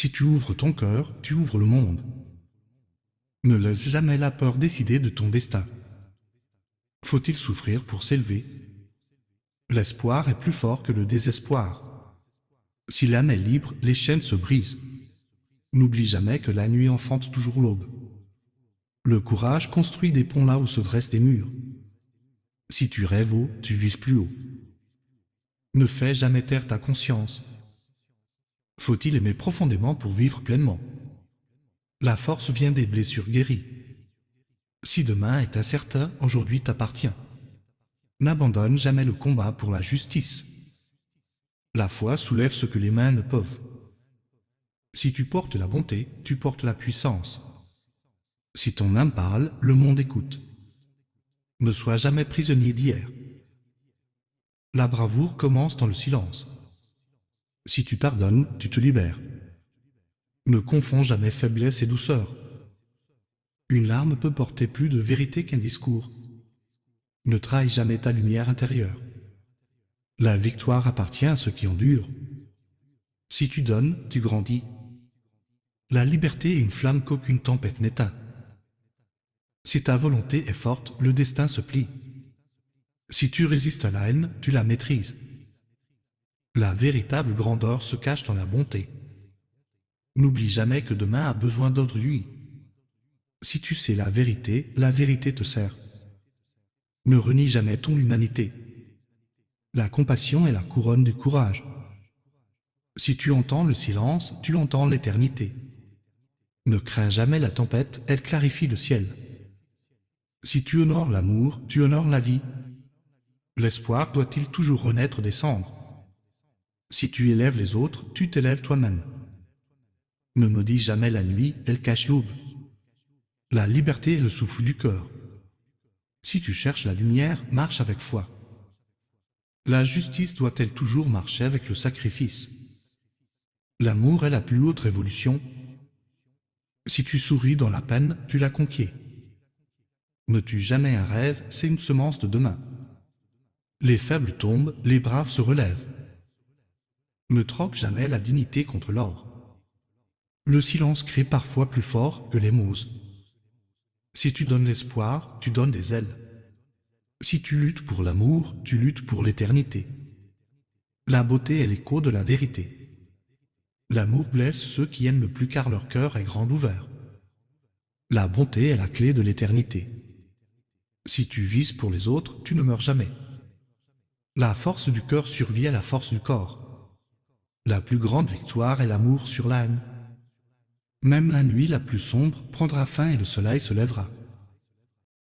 Si tu ouvres ton cœur, tu ouvres le monde. Ne laisse jamais la peur décider de ton destin. Faut-il souffrir pour s'élever? L'espoir est plus fort que le désespoir. Si l'âme est libre, les chaînes se brisent. N'oublie jamais que la nuit enfante toujours l'aube. Le courage construit des ponts là où se dressent des murs. Si tu rêves haut, tu vises plus haut. Ne fais jamais taire ta conscience. Faut-il aimer profondément pour vivre pleinement? La force vient des blessures guéries. Si demain est incertain, aujourd'hui t'appartient. N'abandonne jamais le combat pour la justice. La foi soulève ce que les mains ne peuvent. Si tu portes la bonté, tu portes la puissance. Si ton âme parle, le monde écoute. Ne sois jamais prisonnier d'hier. La bravoure commence dans le silence. Si tu pardonnes, tu te libères. Ne confonds jamais faiblesse et douceur. Une larme peut porter plus de vérité qu'un discours. Ne trahis jamais ta lumière intérieure. La victoire appartient à ceux qui endurent. Si tu donnes, tu grandis. La liberté est une flamme qu'aucune tempête n'éteint. Si ta volonté est forte, le destin se plie. Si tu résistes à la haine, tu la maîtrises. La véritable grandeur se cache dans la bonté. N'oublie jamais que demain a besoin d'autrui. Si tu sais la vérité te sert. Ne renie jamais ton humanité. La compassion est la couronne du courage. Si tu entends le silence, tu entends l'éternité. Ne crains jamais la tempête, elle clarifie le ciel. Si tu honores l'amour, tu honores la vie. L'espoir doit-il toujours renaître des cendres? Si tu élèves les autres, tu t'élèves toi-même. Ne maudis jamais la nuit, elle cache l'aube. La liberté est le souffle du cœur. Si tu cherches la lumière, marche avec foi. La justice doit-elle toujours marcher avec le sacrifice? L'amour est la plus haute révolution. Si tu souris dans la peine, tu la conquiers. Ne tue jamais un rêve, c'est une semence de demain. Les faibles tombent, les braves se relèvent. Ne troque jamais la dignité contre l'or. Le silence crie parfois plus fort que les mots. Si tu donnes l'espoir, tu donnes des ailes. Si tu luttes pour l'amour, tu luttes pour l'éternité. La beauté est l'écho de la vérité. L'amour blesse ceux qui aiment le plus car leur cœur est grand ouvert. La bonté est la clé de l'éternité. Si tu vises pour les autres, tu ne meurs jamais. La force du cœur survit à la force du corps. La plus grande victoire est l'amour sur l'âme. Même la nuit la plus sombre prendra fin et le soleil se lèvera.